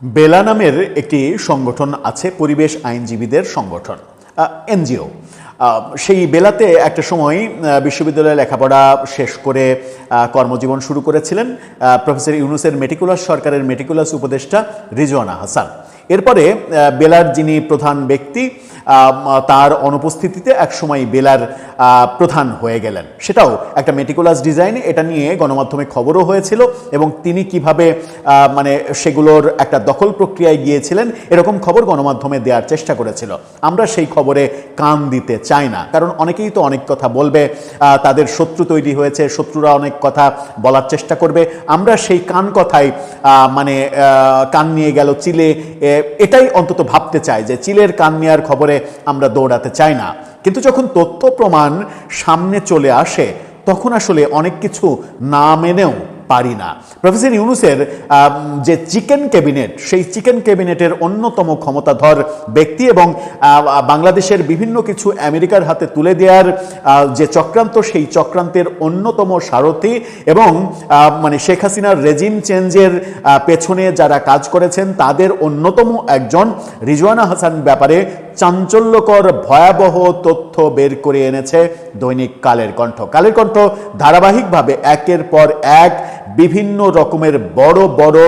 বেলা নামের একটি সংগঠন আছে, পরিবেশ আইনজীবীদের সংগঠন, এনজিও। সেই বেলাতে একটা সময় বিশ্ববিদ্যালয়ে লেখাপড়া শেষ করে কর্মজীবন শুরু করেছিলেন প্রফেসর ইউনূসের মেটিকুলাস সরকারের মেটিকুলাস উপদেষ্টা রিজওয়ানা হাসান। এরপরে বেলার যিনি প্রধান ব্যক্তি তার অনুপস্থিতিতে একসময় বেলার প্রধান হয়ে গেলেন। সেটাও একটা মেটিকুলাস ডিজাইন, এটা নিয়ে গণমাধ্যমে খবরও হয়েছিল এবং তিনি কিভাবে সেগুলোর একটা দখল প্রক্রিয়ায় গিয়েছিলেন এরকম খবর গণমাধ্যমে দেওয়ার চেষ্টা করেছিল। আমরা সেই খবরে কান দিতে চাই না, কারণ অনেকেই তো অনেক কথা বলবে, তাদের শত্রু তৈরি হয়েছে, শত্রুরা অনেক কথা বলার চেষ্টা করবে। আমরা সেই কান কথায় কান নিয়ে গেল চিলে, এটাই অন্তত ভাবতে চাই যে চিলের কান নেওয়ার খবরে আমরা দৌড়াতে চাই না। কিন্তু যখন তথ্য প্রমাণ সামনে চলে আসে তখন আসলে অনেক কিছু না মেনেও পারি না। প্রফেসর ইউনূসের যে চিকেন ক্যাবিনেট, সেই চিকেন ক্যাবিনেটের অন্যতম ক্ষমতাধর ব্যক্তি এবং বাংলাদেশের বিভিন্ন কিছু আমেরিকার হাতে তুলে দেওয়ার যে চক্রান্ত, সেই চক্রান্তের অন্যতম সারথি এবং শেখ হাসিনার রেজিম চেঞ্জের পেছনে যারা কাজ করেছেন তাদের অন্যতম একজন রিজওয়ানা হাসান ব্যাপারে চাঞ্চল্যকর ভয়াবহ তথ্য বের করে এনেছে দৈনিক কালের কণ্ঠ। কালের কণ্ঠ ধারাবাহিকভাবে একের পর এক বিভিন্ন রকমের বড় বড়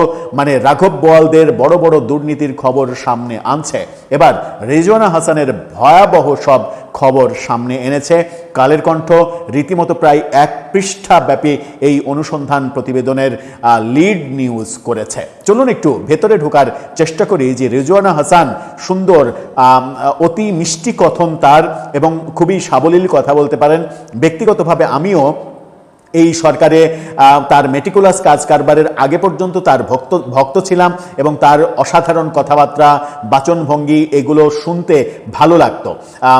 রাঘব বোয়ালদের বড় বড় দুর্নীতির খবর সামনে আনছে। এবার রিজওয়ানা হাসানের ভয়াবহ সব খবর সামনে এনেছে কালের কণ্ঠ। রীতিমতো প্রায় 1 পৃষ্ঠা ব্যাপী এই অনুসন্ধান প্রতিবেদনের লিড নিউজ করেছে। চলুন একটু ভেতরে ঢোকার চেষ্টা করি যে রিজওয়ানা হাসান সুন্দর, অতি মিষ্টি কথন তার এবং খুবই সাবলীল কথা বলতে পারেন। ব্যক্তিগতভাবে আমিও এই সরকারে তার মেটিকুলাস কাজ কারবারের আগে পর্যন্ত তার ভক্ত ছিলাম এবং তার অসাধারণ কথাবার্তা, বাচনভঙ্গি এগুলো শুনতে ভালো লাগতো,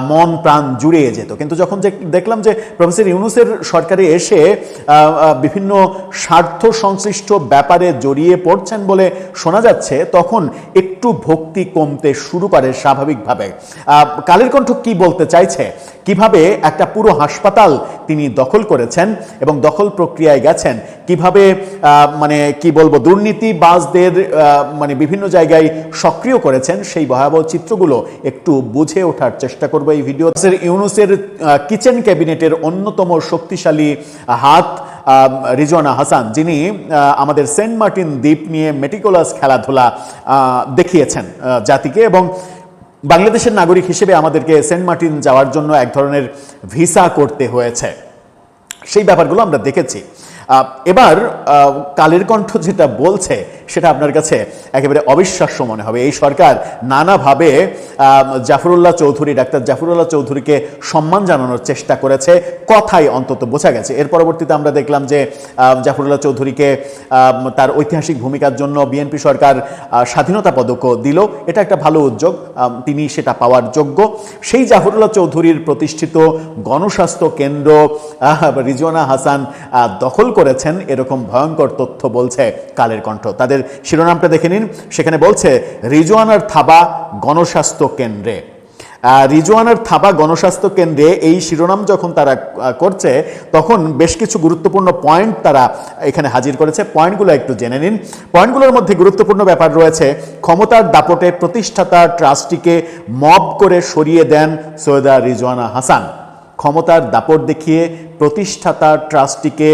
মন প্রাণ জুড়িয়ে যেত। কিন্তু যখন দেখলাম যে প্রফেসর ইউনূসের সরকারে এসে বিভিন্ন স্বার্থ সংশ্লিষ্ট ব্যাপারে জড়িয়ে পড়ছেন বলে শোনা যাচ্ছে, তখন একটু ভক্তি কমতে শুরু করে স্বাভাবিকভাবে। কালের কণ্ঠ কি বলতে চাইছে, কিভাবে একটা পুরো হাসপাতাল তিনি দখল করেছেন এবং দখল প্রক্রিয়ায় গেছেন, কিভাবে দুর্নীতিবাজদের বিভিন্ন জায়গায় সক্রিয় করেছেন, সেই ভয়াবহ চিত্রগুলো একটু বুঝে ওঠার চেষ্টা করব এই ভিডিও। ইউনূসের কিচেন ক্যাবিনেটের অন্যতম শক্তিশালী হাত রিজওয়ানা হাসান, যিনি আমাদের সেন্ট মার্টিন দ্বীপ নিয়ে মেটিকুলাস খেলাধুলা দেখিয়েছেন জাতিকে এবং বাংলাদেশের নাগরিক হিসেবে আমাদেরকে সেন্ট মার্টিন যাওয়ার জন্য এক ধরনের ভিসা করতে হয়েছে। সেই ব্যাপারগুলো আমরা দেখেছি। এবার কালের কণ্ঠ যেটা বলছে সেটা আপনার কাছে একেবারে অবিশ্বাস্য মনে হবে। এই সরকার নানাভাবে ডাক্তার জাফরুল্লাহ চৌধুরীকে সম্মান জানানোর চেষ্টা করেছে, কথাই অন্তত বোঝা গেছে। এর পরবর্তীতে আমরা দেখলাম যে জাফরুল্লাহ চৌধুরীকে তার ঐতিহাসিক ভূমিকার জন্য বিএনপি সরকার স্বাধীনতা পদকও দিল। এটা একটা ভালো উদ্যোগ, তিনি সেটা পাওয়ার যোগ্য। সেই জাফরুল্লাহ চৌধুরীর প্রতিষ্ঠিত গণস্বাস্থ্য কেন্দ্র রিজওয়ানা হাসান দখল করেছেন, এরকম ভয়ঙ্কর তথ্য বলছে কালের কণ্ঠ। তাদের শিরোনামটা দেখে নিন, সেখানে বলছে রিজওয়ানার থাবা গণস্বাস্থ্য কেন্দ্রে। রিজওয়ানার থাবা গণস্বাস্থ্য কেন্দ্রে এই শিরোনাম যখন তারা করছে তখন বেশ কিছু গুরুত্বপূর্ণ পয়েন্ট তারা এখানে হাজির করেছে। পয়েন্টগুলো একটু জেনে নিন। পয়েন্টগুলোর মধ্যে গুরুত্বপূর্ণ ব্যাপার রয়েছে, ক্ষমতার দাপটে প্রতিষ্ঠাতা ট্রাস্টিকে মব করে সরিয়ে দেন সৈয়দা রিজওয়ানা হাসান। ক্ষমতার দাপট দেখিয়ে প্রতিষ্ঠাতা ট্রাস্টিকে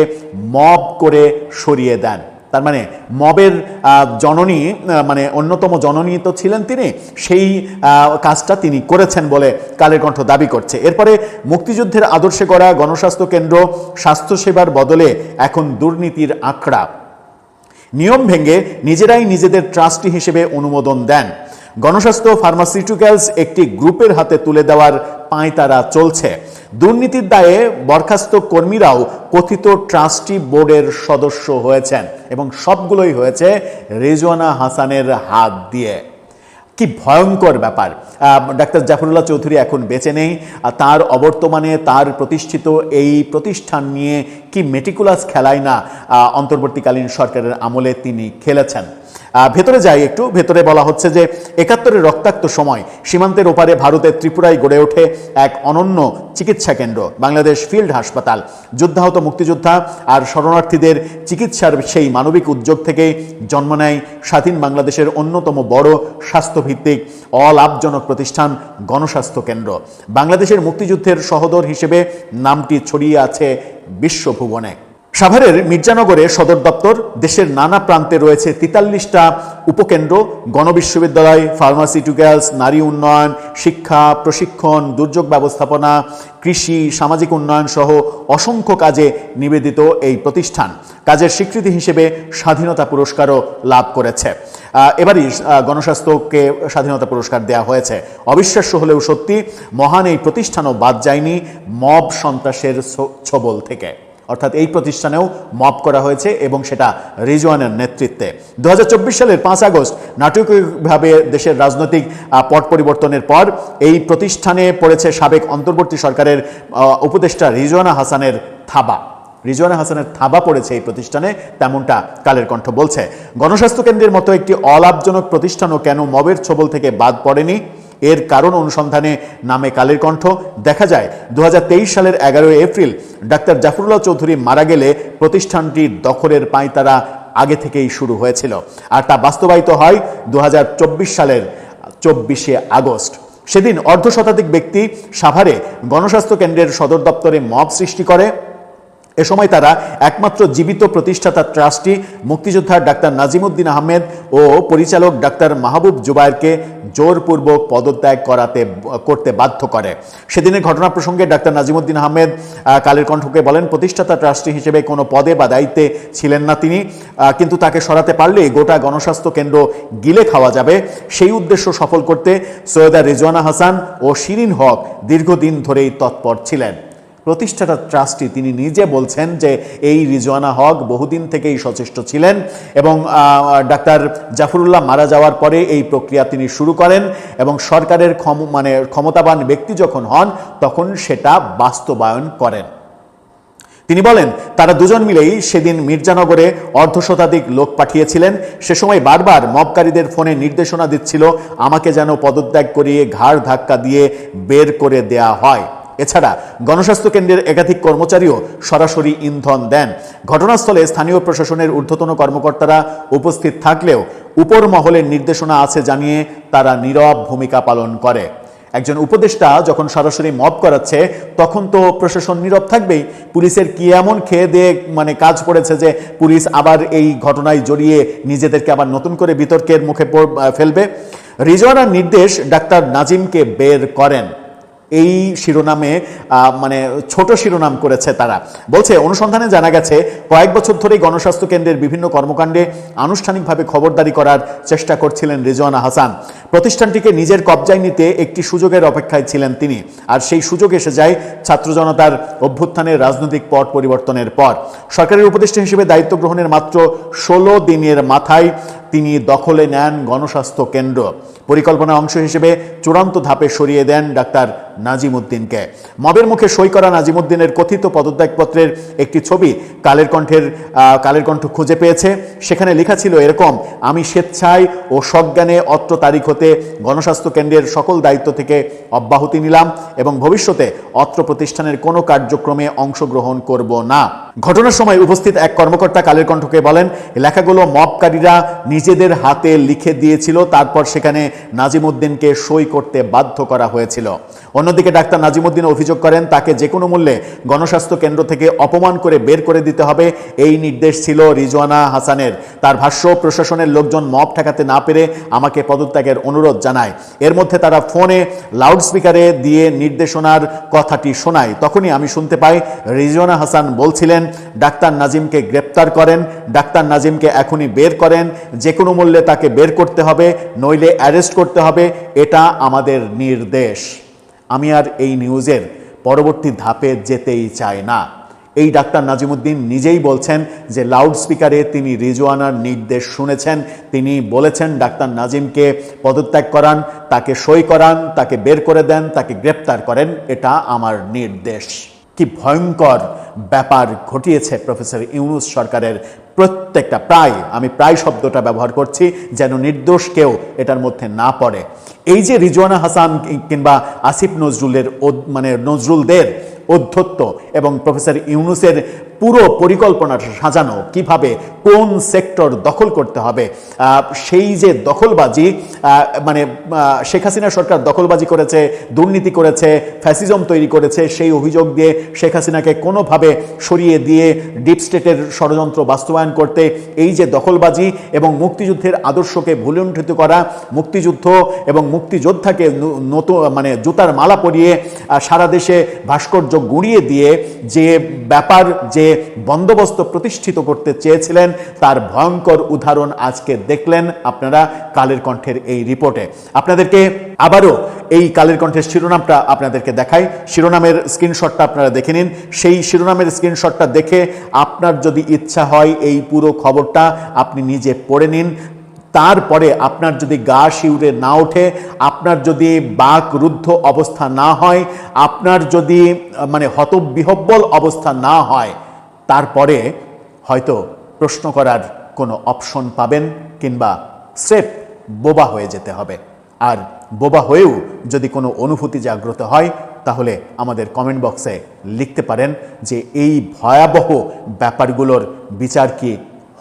মব করে সরিয়ে দেন। তার মবের জননী, অন্যতম জননী তো ছিলেন তিনি, সেই কাজটা তিনি করেছেন বলে কালের কণ্ঠ দাবি করছে। এরপরে মুক্তিযুদ্ধের আদর্শে গড়া গণস্বাস্থ্য কেন্দ্র স্বাস্থ্যসেবার বদলে এখন দুর্নীতির আখড়া। নিয়ম ভেঙে নিজেরাই নিজেদের ট্রাস্টি হিসেবে অনুমোদন দেন। গণস্বাস্থ্য ফার্মাসিউটিক্যালস একটি গ্রুপের হাতে তুলে দেওয়ার পাঁয়তারা চলছে। দুর্নীতির দায়ে বরখাস্ত কর্মীরাও কথিত ট্রাস্টি বোর্ডের সদস্য হয়েছেন এবং সবগুলোই হয়েছে রিজওয়ানা হাসানের হাত দিয়ে। কি ভয়ঙ্কর ব্যাপার! ডাক্তার জাফরুল্লাহ চৌধুরী এখন বেঁচে নেই, তার অবর্তমানে তার প্রতিষ্ঠিত এই প্রতিষ্ঠান নিয়ে কি মেটিকুলাস খেলায় না অন্তর্বর্তীকালীন সরকারের আমলে তিনি খেলেছেন। ভেতরে যাই একটু। ভেতরে বলা হচ্ছে যে ৭১-এর রক্তাক্ত সময় সীমান্তের ওপারে ভারতের ত্রিপুরায় গড়ে ওঠে এক অনন্য চিকিৎসা কেন্দ্র, বাংলাদেশ ফিল্ড হাসপাতাল। যুদ্ধাহত মুক্তিযোদ্ধা আর শরণার্থীদের চিকিৎসার সেই মানবিক উদ্যোগ থেকে জন্ম নেয় স্বাধীন বাংলাদেশের অন্যতম বড় স্বাস্থ্যভিত্তিক অলাভজনক প্রতিষ্ঠান গণস্বাস্থ্য কেন্দ্র। বাংলাদেশের মুক্তিযুদ্ধের সহোদর হিসেবে নামটি ছড়িয়ে আছে বিশ্বভুবনে। সাভারের মির্জানগরে সদর দপ্তর, দেশের নানা প্রান্তে রয়েছে ৪৩টা উপকেন্দ্র, গণবিশ্ববিদ্যালয়, ফার্মাসিউটিক্যালস, নারী উন্নয়ন, শিক্ষা, প্রশিক্ষণ, দুর্যোগ ব্যবস্থাপনা, কৃষি, সামাজিক উন্নয়ন সহ অসংখ্য কাজে নিবেদিত এই প্রতিষ্ঠান কাজের স্বীকৃতি হিসেবে স্বাধীনতা পুরস্কারও লাভ করেছে। এবারই গণস্বাস্থ্যকে স্বাধীনতা পুরস্কার দেওয়া হয়েছে। অবিশ্বাস্য হলেও সত্যি, মহান এই প্রতিষ্ঠানও বাদ যায়নি মব সন্ত্রাসের ছোবল থেকে। অর্থাৎ এই প্রতিষ্ঠানেও মব করা হয়েছে এবং সেটা রিজওয়ানের নেতৃত্বে। ২০২৪ সালের ৫ আগস্ট নাটকীয়ভাবে দেশের রাজনৈতিক পট পরিবর্তনের পর এই প্রতিষ্ঠানে পড়েছে সাবেক অন্তর্বর্তী সরকারের উপদেষ্টা রিজওয়ানা হাসানের থাবা। রিজওয়ানা হাসানের থাবা পড়েছে এই প্রতিষ্ঠানে, তেমনটা কালের কণ্ঠ বলছে। গণস্বাস্থ্য কেন্দ্রের মতো একটি অলাভজনক প্রতিষ্ঠানও কেন মবের ছোবল থেকে বাদ পড়েনি, এর কারণ অনুসন্ধানে নামে কালের কণ্ঠ। দেখা যায় ২০২৩ সালের ১১ এপ্রিল ডাক্তার জাফরুল্লাহ চৌধুরী মারা গেলে প্রতিষ্ঠানটির দখলের পাঁয়তারা আগে থেকেই শুরু হয়েছিল, আর তা বাস্তবায়িত হয় ২০২৪ সালের ২৪শে আগস্ট। সেদিন অর্ধশতাধিক ব্যক্তি সাভারে গণস্বাস্থ্য কেন্দ্রের সদর দপ্তরে মব সৃষ্টি করে। এ সময় তারা একমাত্র জীবিত প্রতিষ্ঠাতা ট্রাস্টি মুক্তিযোদ্ধা ডাক্তার নাজিমুদ্দিন আহমেদ ও পরিচালক ডাক্তার মাহবুব জুবায়েরকে জোরপূর্বক পদত্যাগ করতে বাধ্য করে। সেদিনের ঘটনা প্রসঙ্গে ডাক্তার নাজিমুদ্দিন আহমেদ কালের কণ্ঠকে বলেন, প্রতিষ্ঠাতা ট্রাস্টি হিসেবে কোনো পদে বা দায়িত্বে ছিলেন না তিনি, কিন্তু তাকে সরাতে পারলে গোটা গণস্বাস্থ্য কেন্দ্র গিলে খাওয়া যাবে। সেই উদ্দেশ্য সফল করতে সৈয়দা রিজওয়ানা হাসান ও শিরিন হক দীর্ঘদিন ধরেই তৎপর ছিলেন। প্রতিষ্ঠাতা ট্রাস্টি তিনি নিজে বলছেন যে এই রিজওয়ানা হক বহুদিন থেকেই সচেষ্ট ছিলেন এবং ডাক্তার জাফরুল্লাহ মারা যাওয়ার পরে এই প্রক্রিয়া তিনি শুরু করেন এবং সরকারের ক্ষমতাবান ব্যক্তি যখন হন তখন সেটা বাস্তবায়ন করেন। তিনি বলেন, তারা দুজন মিলেই সেদিন মির্জানগরে অর্ধশতাধিক লোক পাঠিয়েছিলেন। সে সময় বারবার মবকারীদের ফোনে নির্দেশনা দিচ্ছিল আমাকে যেন পদত্যাগ করিয়ে ঘাড় ধাক্কা দিয়ে বের করে দেয়া হয়। এছাড়া গণস্বাস্থ্য কেন্দ্রের একাধিক কর্মচারীও সরাসরি ইন্ধন দেন। ঘটনাস্থলে স্থানীয় প্রশাসনের ঊর্ধ্বতন কর্মকর্তারা উপস্থিত থাকলেও উপর মহলের নির্দেশনা আছে জানিয়ে তারা নীরব ভূমিকা পালন করে। একজন উপদেষ্টা যখন সরাসরি মব করাচ্ছে তখন তো প্রশাসন নীরব থাকবেই। পুলিশের কি এমন খেয়ে দিয়ে কাজ পড়েছে যে পুলিশ আবার এই ঘটনায় জড়িয়ে নিজেদেরকে আবার নতুন করে বিতর্কের মুখে ফেলবে? রিজওয়ানার নির্দেশ ডাক্তার নাজিমকে বের করেন, এই শিরোনামে ছোট শিরোনাম করেছে তারা। বলছে, অনুসন্ধানে জানা গেছে কয়েক বছর ধরেই গণস্বাস্থ্য কেন্দ্রের বিভিন্ন কর্মকাণ্ডে আনুষ্ঠানিকভাবে খবরদারি করার চেষ্টা করছিলেন রিজওয়ানা হাসান। প্রতিষ্ঠানটিকে নিজের কবজায় নিতে একটি সুযোগের অপেক্ষায় ছিলেন তিনি, আর সেই সুযোগ এসে যায় ছাত্র জনতার অভ্যুত্থানের রাজনৈতিক পট পরিবর্তনের পর। সরকারের উপদেষ্টা হিসেবে দায়িত্ব গ্রহণের মাত্র ১৬ দিনের মাথায় তিনি দখলে নেন গণস্বাস্থ্য কেন্দ্র। পরিকল্পনার অংশ হিসেবে চূড়ান্ত ধাপে সরিয়ে দেন ডাক্তার নাজিমুদ্দিনকে। মবের মুখে সই করা নাজিমুদ্দিনের কথিত পদত্যাগপত্রের একটি ছবি কালের কণ্ঠ খুঁজে পেয়েছে। সেখানে লেখা ছিল এরকম, আমি স্বেচ্ছায় ও সজ্ঞানে অত্র তারিখ হতে গণস্বাস্থ্য কেন্দ্রের সকল দায়িত্ব থেকে অব্যাহতি নিলাম এবং ভবিষ্যতে অত্র প্রতিষ্ঠানের কোনো কার্যক্রমে অংশগ্রহণ করব না। ঘটনার সময় উপস্থিত এক কর্মকর্তা কালের কণ্ঠকে বলেন, লেখাগুলো মবকারীরা নিজেদের হাতে লিখে দিয়েছিল, তারপর সেখানে নাজিমুদ্দিনকে সই করতে বাধ্য করা হয়েছিল। অন্যদিকে ডাক্তার নাজিমুদ্দিন অভিযোগ করেন তাকে যে কোনো মূল্যে গণস্বাস্থ্য কেন্দ্র থেকে অপমান করে বের করে দিতে হবে, এই নির্দেশ ছিল রিজওয়ানা হাসানের। তার ভাষ্য, প্রশাসনের লোকজন মব ঠেকাতে না পেরে আমাকে পদত্যাগের অনুরোধ জানায়। এর মধ্যে তারা ফোনে লাউডস্পিকারে দিয়ে নির্দেশনার কথাটি শোনায়। তখনই আমি শুনতে পাই রিজওয়ানা হাসান বলছিলেন, ডাক্তার নাজিমকে গ্রেপ্তার করেন, ডাক্তার নাজিমকে এখনই বের করেন, যে কোনো মূল্যে তাকে বের করতে হবে, নইলে অ্যারেস্ট করতে হবে, এটা আমাদের নির্দেশ। আমি আর এই নিউজের পরবর্তী ধাপে যেতেই চাই না। এই ডাক্তার নাজিমুদ্দিন নিজেই বলছেন যে লাউডস্পিকারে তিনি রিজওয়ানার নির্দেশ শুনেছেন। তিনি বলেছেন ডাক্তার নাজিমকে পদত্যাগ করান, তাকে সই করান, তাকে বের করে দেন, তাকে গ্রেপ্তার করেন, এটা আমার নির্দেশ। কি ভয়ঙ্কর ব্যাপার ঘটিয়েছে প্রফেসর ইউনূস সরকারের প্রত্যেকটা আমি প্রায় শব্দটা ব্যবহার করছি যেন নির্দোষ কেউ এটার মধ্যে না পড়ে। এই যে রিজওয়ানা হাসান কিংবা আসিফ নজরুলের মানে নজরুলদের অধ্যত্ব এবং প্রফেসর ইউনূসের পুরো পরিকল্পনাটা সাজানো, কিভাবে কোন সেক্টর দখল করতে হবে, সেই যে দখলবাজি, মানে শেখ হাসিনা সরকার দখলবাজি করেছে, দুর্নীতি করেছে, ফ্যাসিজম তৈরি করেছে, সেই অভিযোগ দিয়ে শেখ হাসিনাকে কোনোভাবে সরিয়ে দিয়ে ডিপ স্টেটের ষড়যন্ত্র বাস্তবায়ন করতে এই যে দখলবাজি এবং মুক্তিযুদ্ধের আদর্শকে ভুলুণ্ঠিত করা, মুক্তিযুদ্ধ এবং মুক্তিযোদ্ধাকে নতুন মানে জুতার মালা পরিয়ে সারা দেশে ভাস্কর্য গুঁড়িয়ে দিয়ে যে ব্যাপার, যে বন্দোবস্ত প্রতিষ্ঠিত করতে চেয়েছিলেন, তার ভয়ঙ্কর উদাহরণ আজকে দেখলেন আপনারা কালের কণ্ঠের এই রিপোর্টে। আপনাদেরকে আবারও এই কালের কণ্ঠের শিরোনামটা আপনাদেরকে দেখাই। শিরোনামের স্ক্রিনশটটা আপনারা দেখে নিন। সেই শিরোনামের স্ক্রিনশটটা দেখে আপনার যদি ইচ্ছা হয় এই পুরো খবরটা আপনি নিজে পড়ে নিন। তারপরে আপনার যদি গা শিউরে না ওঠে, আপনার যদি বাকরুদ্ধ অবস্থা না হয়, আপনার যদি মানে হতবিহ্বল অবস্থা না হয়, তারপরে হয়তো প্রশ্ন করার কোনো অপশন পাবেন, কিংবা স্রেফ বোবা হয়ে যেতে হবে। আর বোবা হয়েও যদি কোনো অনুভূতি জাগ্রত হয়, তাহলে আমাদের কমেন্ট বক্সে লিখতে পারেন যে এই ভয়াবহ ব্যাপারগুলোর বিচার কি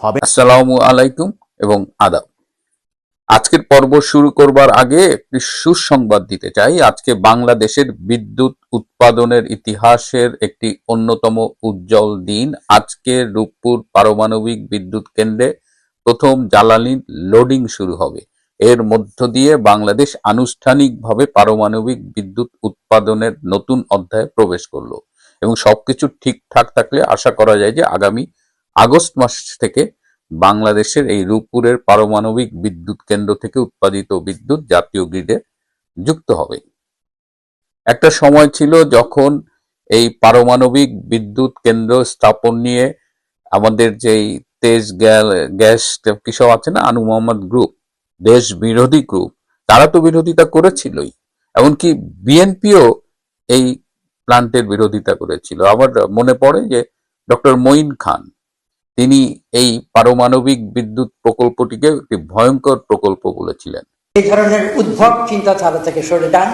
হবে। আসসালামু আলাইকুম এবং আদাব। আজকের পর্ব শুরু করবার আগে একটি সুসংবাদ দিতে চাই। আজকে বাংলাদেশের বিদ্যুৎ উৎপাদনের ইতিহাসের একটি অন্যতম উজ্জ্বল দিন। আজকে রূপপুর পারমাণবিক বিদ্যুৎ কেন্দ্রে প্রথম জ্বালানি লোডিং শুরু হবে। এর মধ্য দিয়ে বাংলাদেশ আনুষ্ঠানিকভাবে পারমাণবিক বিদ্যুৎ উৎপাদনের নতুন অধ্যায়ে প্রবেশ করলো এবং সবকিছু ঠিকঠাক থাকলে আশা করা যায় যে আগামী আগস্ট মাস থেকে বাংলাদেশের এই রূপপুরের পারমাণবিক বিদ্যুৎ কেন্দ্র থেকে উৎপাদিত বিদ্যুৎ জাতীয় গ্রিডে যুক্ত হবে। একটা সময় ছিল যখন এই পারমাণবিক বিদ্যুৎ কেন্দ্র স্থাপন নিয়ে আমাদের যেই তেজ গ্যাস কিসব আছে না, আনু মোহাম্মদ গ্রুপ, দেশ বিরোধী গ্রুপ, তারা তো বিরোধিতা করেছিলই। এমনকি বিএনপিও এই প্ল্যান্টের বিরোধিতা করেছিল। আমার মনে পড়ে যে ডক্টর মঈন খান, তিনি এই পারমাণবিক বিদ্যুৎ প্রকল্পটিকে একটি ভয়ঙ্কর প্রকল্প বলেছিলেন। এই ধরনের উদ্ভট চিন্তাধারা থেকে সরে যান।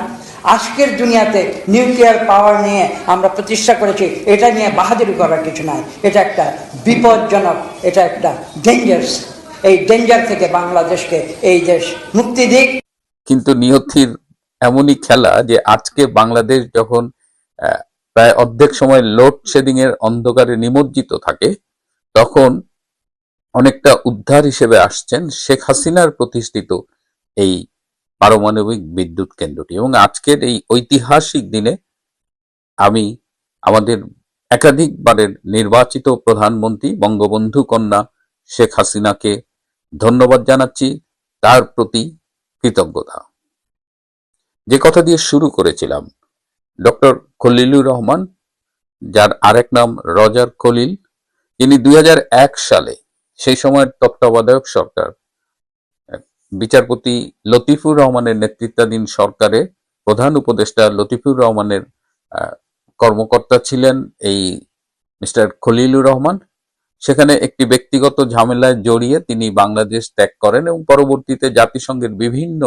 আজকের দুনিয়াতে নিউক্লিয়ার পাওয়ার নিয়ে আমরা প্রতিষ্ঠা করেছি, এটা নিয়ে বাহাদুরি করার কিছু নাই। এটা একটা বিপজ্জনক, এটা একটা ডেঞ্জারাস। এই ডেঞ্জার থেকে বাংলাদেশকে এই দেশ মুক্তি দিক। কিন্তু নিয়তির এমনই খেলা যে আজকে বাংলাদেশ যখন প্রায় অর্ধেক সময় লোডশেডিং এর অন্ধকারে নিমজ্জিত থাকে, তখন অনেকটা উদ্ধার হিসেবে আসছেন শেখ হাসিনার প্রতিষ্ঠিত এই পারমাণবিক বিদ্যুৎ কেন্দ্রটি। এবং আজকের এই ঐতিহাসিক দিনে আমি আমাদের একাধিকবারের নির্বাচিত প্রধানমন্ত্রী বঙ্গবন্ধু কন্যা শেখ হাসিনাকে ধন্যবাদ জানাচ্ছি, তার প্রতি কৃতজ্ঞতা। যে কথা দিয়ে শুরু করেছিলাম, ডক্টর খলিলুর রহমান, যার আরেক নাম রজার খলিল, তিনি 2001 সালে সেই সময়ের তত্ত্বাবধায়ক সরকার বিচারপতি লতিফুর রহমানের নেতৃত্বাধীন সরকারে প্রধান উপদেষ্টা লতিফুর রহমানের কর্মকর্তা ছিলেন এই মিস্টার খলিলুর রহমান। সেখানে একটি ব্যক্তিগত ঝামেলায় জড়িয়ে তিনি বাংলাদেশ ত্যাগ করেন এবং পরবর্তীতে জাতিসংঘের বিভিন্ন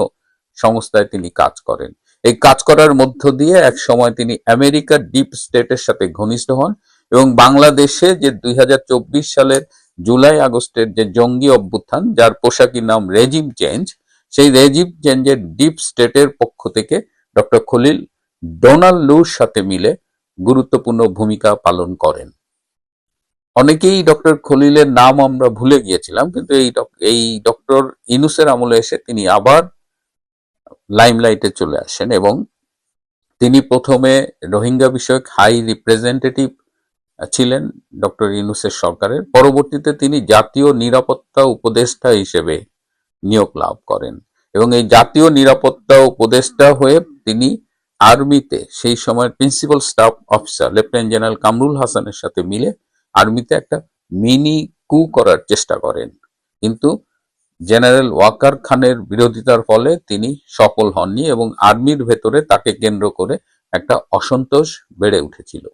সংস্থায় তিনি কাজ করেন। এই কাজ করার মধ্য দিয়ে এক সময় তিনি আমেরিকার ডিপ স্টেটের সাথে ঘনিষ্ঠ হন এবং বাংলাদেশে যে 2024 সালের জুলাই আগস্টের যে জঙ্গি অভ্যুত্থান, যার পোশাকি নাম রেজিম চেঞ্জ, সেই রেজিম চেঞ্জের ডিপ স্টেটের পক্ষ থেকে ডক্টর খলিল ডোনাল্ড লুর সাথে মিলে গুরুত্বপূর্ণ ভূমিকা পালন করেন। অনেকেই ডক্টর খলিলের নাম আমরা ভুলে গিয়েছিলাম, কিন্তু এই ডক্টর ইউনূসের আমলে এসে তিনি আবার লাইমলাইটে চলে আসেন এবং তিনি প্রথমে রোহিঙ্গা বিষয়ক হাই রিপ্রেজেন্টেটিভ ছিলেন ডক্টর ইউনূসের সরকারের। পরবর্তীতে তিনি জাতীয় নিরাপত্তা উপদেষ্টা হিসেবে নিয়োগ লাভ করেন এবং এই জাতীয় নিরাপত্তা উপদেষ্টা হয়ে তিনি আর্মিতে সেই সময়ের principal staff officer lieutenant general Kamrul হাসানের সাথে মিলে আর্মিতে একটা মিনি কু করার চেষ্টা করেন, কিন্তু জেনারেল ওয়াকার খানের বিরোধিতার ফলে তিনি সফল হননি এবং আর্মির ভেতরে তাকে কেন্দ্র করে একটা অসন্তোষ বেড়ে উঠেছিল।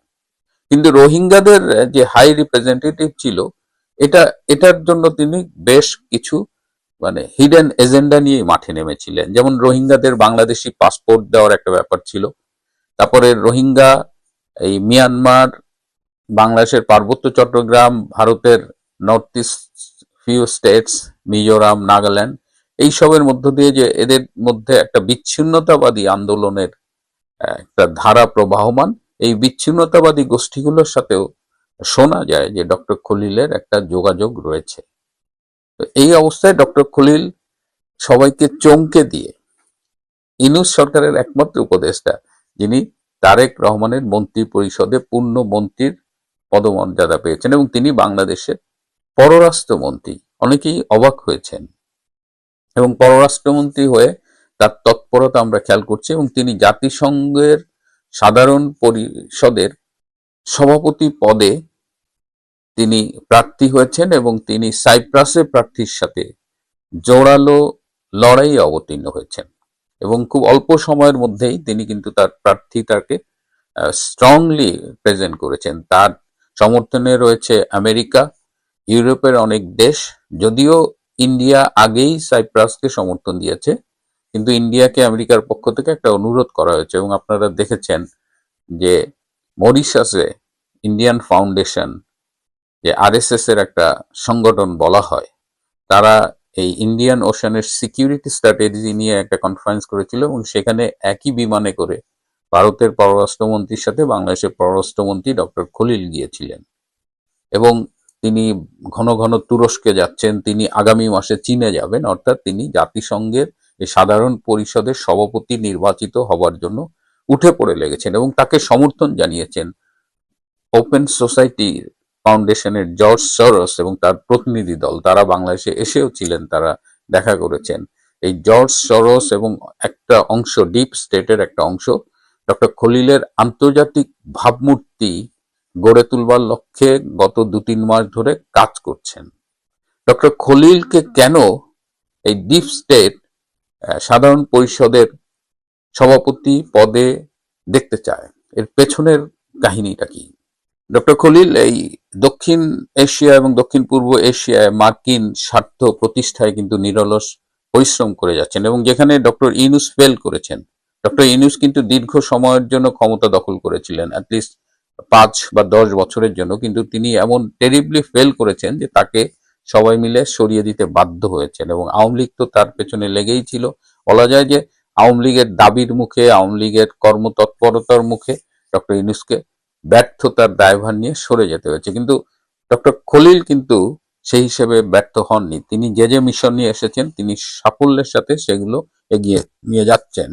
কিন্তু রোহিঙ্গাদের যে হাই রিপ্রেজেন্টেটিভ ছিল, এটার জন্য তিনি বেশ কিছু মানে হিডেন এজেন্ডা নিয়ে মাঠে নেমেছিলেন। যেমন রোহিঙ্গাদের বাংলাদেশি পাসপোর্ট দেওয়ার একটা ব্যাপার ছিল। তারপরে রোহিঙ্গা এই মিয়ানমার, বাংলাদেশের পার্বত্য চট্টগ্রাম, ভারতের north east few states, Mizoram, Nagaland, এইসবের মধ্য দিয়ে যে এদের মধ্যে একটা বিচ্ছিন্নতাবাদী আন্দোলনের একটা ধারা প্রবাহমান, এই বিচ্ছিন্নতাবাদী গোষ্ঠীগুলোর সাথেও শোনা যায় যে ডক্টর খলিলের একটা যোগাযোগ রয়েছে। তো এই অবস্থায় ডক্টর খলিল সবাইকে চমকে দিয়ে ইউনূস সরকারের একমাত্র উপদেষ্টা, যিনি তারেক রহমানের মন্ত্রী পরিষদে পূর্ণ মন্ত্রীর পদমর্যাদা পেয়েছেন এবং তিনি বাংলাদেশের পররাষ্ট্রমন্ত্রী, অনেকেই অবাক হয়েছেন। এবং পররাষ্ট্রমন্ত্রী হয়ে তার তৎপরতা আমরা খেয়াল করছি, এবং তিনি জাতিসংঘের সাধারণ পরিষদের সভাপতি পদে তিনি প্রার্থী হয়েছেন এবং তিনি সাইপ্রাসের প্রার্থীর সাথে জোরালো লড়াইয়ে অবতীর্ণ হয়েছেন এবং খুব অল্প সময়ের মধ্যেই তিনি কিন্তু তার প্রার্থীতাকে স্ট্রংলি প্রেজেন্ট করেছেন। তার সমর্থনে রয়েছে আমেরিকা, ইউরোপের অনেক দেশ। যদিও ইন্ডিয়া আগেই সাইপ্রাসকে সমর্থন দিয়েছে, কিন্তু ইন্ডিয়াকে আমেরিকার পক্ষ থেকে একটা অনুরোধ করা হয়েছে এবং আপনারা দেখেছেন যে মরিশাসে ইন্ডিয়ান ফাউন্ডেশন, যে আরএসএস এর একটা সংগঠন বলা হয়, তারা এই ইন্ডিয়ান ওশানের সিকিউরিটি স্ট্র্যাটেজি নিয়ে একটা কনফারেন্স করেছিল এবং সেখানে একই বিমানে করে ভারতের পররাষ্ট্রমন্ত্রীর সাথে বাংলাদেশের পররাষ্ট্রমন্ত্রী ডক্টর খলিল গিয়েছিলেন এবং তিনি ঘন ঘন তুরস্কে যাচ্ছেন, তিনি আগামী মাসে চীনে যাবেন, অর্থাৎ তিনি জাতিসংঘের এই সাধারণ পরিষদের সভাপতি নির্বাচিত হবার জন্য উঠে পড়ে লেগেছেন এবং তাকে সমর্থন জানিয়েছেন ওপেন সোসাইটি ফাউন্ডেশনের জর্জ সরোস এবং তার প্রতিনিধি দল। তারা বাংলাদেশে এসেও ছিলেন, তারা দেখা করেছেন। এই জর্জ সরোস এবং একটা অংশ, ডিপ স্টেটের একটা অংশ, ডক্টর খলিলের আন্তর্জাতিক ভাবমূর্তি গড়ে তুলবার লক্ষ্যে গত 2-3 মাস ধরে কাজ করছেন। ডক্টর খলিলকে কেন এই ডিপ স্টেট সাধারণ পরিষদের সভাপতি পদে দেখতে চায়, এর পেছনের কাহিনীটা কি? ডক্টর খলিল এই দক্ষিণ এশিয়া এবং দক্ষিণ পূর্ব এশিয়ায় মার্কিন স্বার্থ প্রতিষ্ঠায় কিন্তু নিরলস পরিশ্রম করে যাচ্ছেন এবং যেখানে ডক্টর ইউনূস ফেল করেছেন, ডক্টর ইউনূস কিন্তু দীর্ঘ সময়ের জন্য ক্ষমতা দখল করেছিলেন, অ্যাটলিস্ট 5 বা 10 বছরের জন্য, কিন্তু তিনি এমন টেরিবলি ফেল করেছেন যে তাকে সবাই মিলে সরিয়ে দিতে বাধ্য হয়েছেন এবং আওয়ামী লীগ তো তার পেছনে লেগেই ছিল। বলা যায় যে আওয়ামী লীগের দাবির মুখে, আওয়ামী লীগের কর্মতৎপরতার মুখে ডক্টর ইউনূসকে ব্যর্থতার দায়ভার নিয়ে সরে যেতে হয়েছে। কিন্তু ডক্টর খলিল কিন্তু সেই হিসেবে ব্যর্থ হননি। তিনি যে যে মিশন নিয়ে এসেছেন তিনি সাফল্যের সাথে সেগুলো এগিয়ে নিয়ে যাচ্ছেন।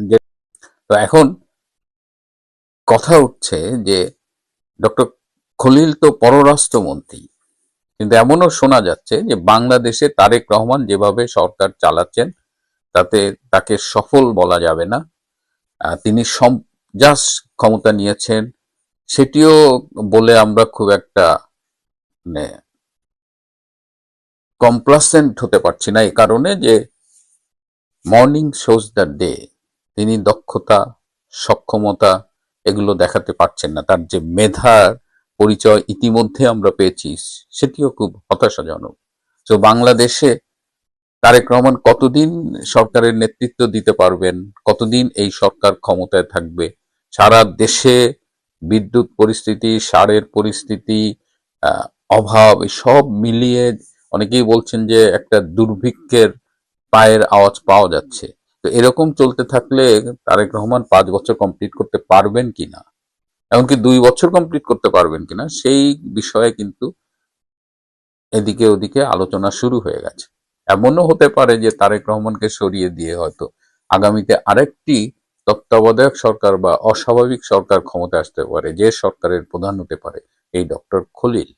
তো এখন কথা উঠছে যে ডক্টর খলিল তো পররাষ্ট্রমন্ত্রী, কিন্তু এমনও শোনা যাচ্ছে যে বাংলাদেশে তারেক রহমান যেভাবে সরকার চালাচ্ছেন তাতে তাকে সফল বলা যাবে না। তিনি জাস্ট ক্ষমতা নিয়েছেন সেটিও বলে আমরা খুব একটা মানে কমপ্লাসেন্ট হতে পারছি না, এই কারণে যে মর্নিং শোজ দ্য ডে, তিনি দক্ষতা, সক্ষমতা এগুলো দেখাতে পারছেন না। তার যে মেধার পরিচয় ইতিমধ্যে আমরা পেয়েছি সেটিও খুব হতাশাজনক। তো বাংলাদেশে তারেক রহমান কতদিন সরকারের নেতৃত্ব দিতে পারবেন, কতদিন এই সরকার ক্ষমতায় থাকবে? সারা দেশে বিদ্যুৎ পরিস্থিতি, সারের পরিস্থিতি, অভাব, সব মিলিয়ে অনেকেই বলছেন যে একটা দুর্ভিক্ষের পায়ের আওয়াজ পাওয়া যাচ্ছে। তো এরকম চলতে থাকলে তারেক রহমান 5 বছর কমপ্লিট করতে পারবেন কিনা, এমনকি 2 বছর কমপ্লিট করতে পারবেন কিনা, সেই বিষয়ে কিন্তু এদিকে ওদিকে আলোচনা শুরু হয়ে গেছে। এমনও হতে পারে যে তারেক রহমানকে সরিয়ে দিয়ে হয়তো আগামীতে আরেকটি তত্ত্বাবধায়ক সরকার বা অস্বাভাবিক সরকার ক্ষমতায় আসতে পারে, যে সরকারের প্রধান হতে পারে এই ডক্টর খলিল।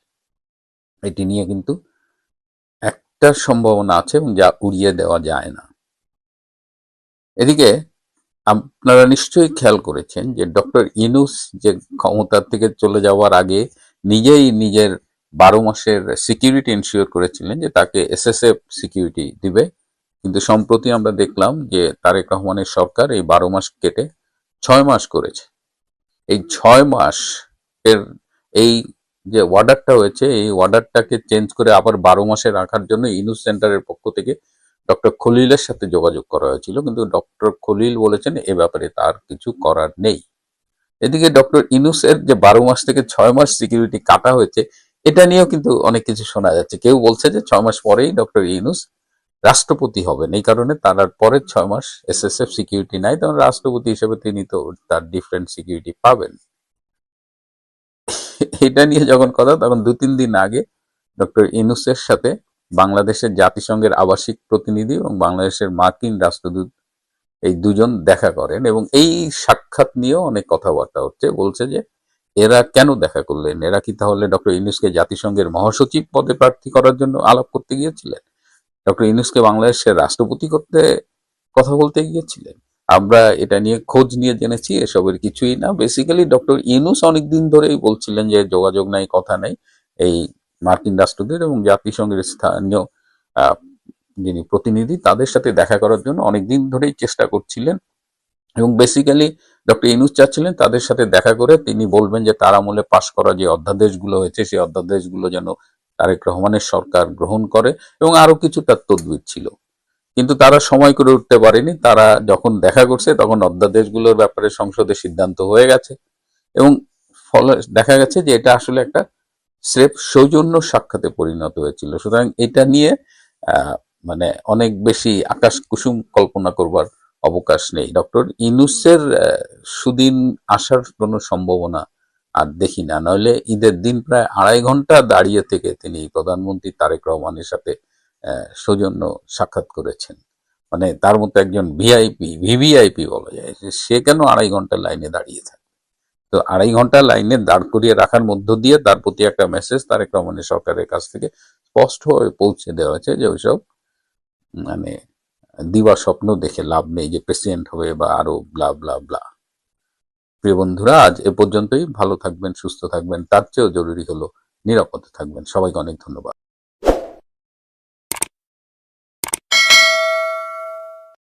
এটি নিয়ে কিন্তু একটা সম্ভাবনা আছে এবং যা উড়িয়ে দেওয়া যায় না। এদিকে আপনারা নিশ্চয়ই খেয়াল করেছেন যে ডক্টর ইউনূস যে ক্ষমতার থেকে চলে যাওয়ার আগে নিজেই নিজের 12 মাসের সিকিউরিটি এনশিওর করেছিলেন যে তাকে এসএসএফ সিকিউরিটি দিবে, কিন্তু সম্প্রতি আমরা দেখলাম যে তারেক রহমানের সরকার এই 12 মাস কেটে 6 মাস করেছে। এই 6 মাস এর এই যে অর্ডারটা হয়েছে এই অর্ডারটাকে চেঞ্জ করে আবার 12 মাসে রাখার জন্য ইউনুস সেন্টারের পক্ষ থেকে ডক্টর খলিলের সাথে যোগাযোগ করা হয়েছিল, কিন্তু ডক্টর খলিল বলেছেন এ ব্যাপারে তার কিছু করার নেই। এদিকে ডক্টর ইউনুসের যে 12 মাস থেকে 6 মাস সিকিউরিটি কাটা হয়েছে, এটা নিয়েও কিন্তু অনেক কিছু শোনা যাচ্ছে। কেউ বলছে যে 6 মাস পরেই ডক্টর ইউনুস রাষ্ট্রপতি হবেন, এই কারণে তার আর পরের 6 মাস এসএসএফ সিকিউরিটি নাই, তখন রাষ্ট্রপতি হিসেবে তিনি তো তার ডিফারেন্ট সিকিউরিটি পাবেন। এটা নিয়ে যখন কথা, তখন 2-3 দিন আগে ডক্টর ইউনুসের সাথে বাংলাদেশের জাতিসংঘের আবাসিক প্রতিনিধি এবং বাংলাদেশের মার্কিন রাষ্ট্রদূত এই দুজন দেখা করেন, এবং এই সাক্ষাৎ নিয়েও অনেক কথাবার্তা হচ্ছে। বলছে যে এরা কেন দেখা করলেন, এরা কি তাহলে ডক্টর ইউনুসকে জাতিসংঘের মহাসচিব পদে প্রার্থী করার জন্য আলাপ করতে গিয়েছিলেন, ডক্টর ইউনুসকে বাংলাদেশের রাষ্ট্রপতি করতে কথা বলতে গিয়েছিলেন? আমরা এটা নিয়ে খোঁজ নিয়ে জেনেছি এসবের কিছুই না। বেসিক্যালি ডক্টর ইউনুস অনেকদিন ধরেই বলছিলেন যে যোগাযোগ নাই, কথা নাই এই মার্কিন রাষ্ট্রদূত এবং জাতিসংঘের স্থানীয় আহ, যিনি প্রতিনিধি তাদের সাথে দেখা করার জন্য অনেকদিন ধরেই চেষ্টা করছিলেন, এবং বেসিক্যালি ডক্টর ইউনুস চাচ্ছিলেন তাদের সাথে দেখা করে তিনি বলবেন যে তার আমলে পাশ করা যে অধ্যাদেশগুলো হয়েছে সেই অধ্যাদেশগুলো যেন তারেক রহমানের সরকার গ্রহণ করে, এবং আরো কিছু তার তদবির ছিল। কিন্তু তারা সময় করে উঠতে পারেনি। তারা যখন দেখা করছে তখন অধ্যাদেশগুলোর ব্যাপারে সংসদে সিদ্ধান্ত হয়ে গেছে, এবং ফলে দেখা গেছে যে এটা আসলে একটা স্রেফ সৌজন্য সাক্ষাতে পরিণত হয়েছিল। সুতরাং এটা নিয়ে আহ, মানে অনেক বেশি আকাশ কুসুম কল্পনা করবার অবকাশ নেই। ডক্টর ইউনূসের সুদিন আসার কোনো সম্ভাবনা আর দেখি না। নইলে ঈদের দিন প্রায় 2.5 ঘন্টা দাঁড়িয়ে থেকে তিনি প্রধানমন্ত্রী তারেক রহমানের সাথে সৌজন্য সাক্ষাৎ করেছেন। মানে তার মতো একজন ভিভিআইপি বলা যায়, সে কেন 2.5 ঘন্টা লাইনে দাঁড়িয়ে থাকে? তো 2.5 ঘন্টা লাইনে দাঁড় করিয়ে রাখার মধ্য দিয়ে তার প্রতি একটা মেসেজ তারেক রহমানের সরকারের কাছ থেকে স্পষ্টভাবে পৌঁছে দেওয়া হয়েছে যে ওইসব মানে দিবা স্বপ্ন দেখে লাভ নেই যে প্রেসিডেন্ট হবে বা আরো ব্লা ব্লা ব্লা। প্রিয় বন্ধুরা, আজ এ পর্যন্তই। ভালো থাকবেন, সুস্থ থাকবেন, তার চেয়েও জরুরি হলো নিরাপদে থাকবেন। সবাইকে অনেক ধন্যবাদ।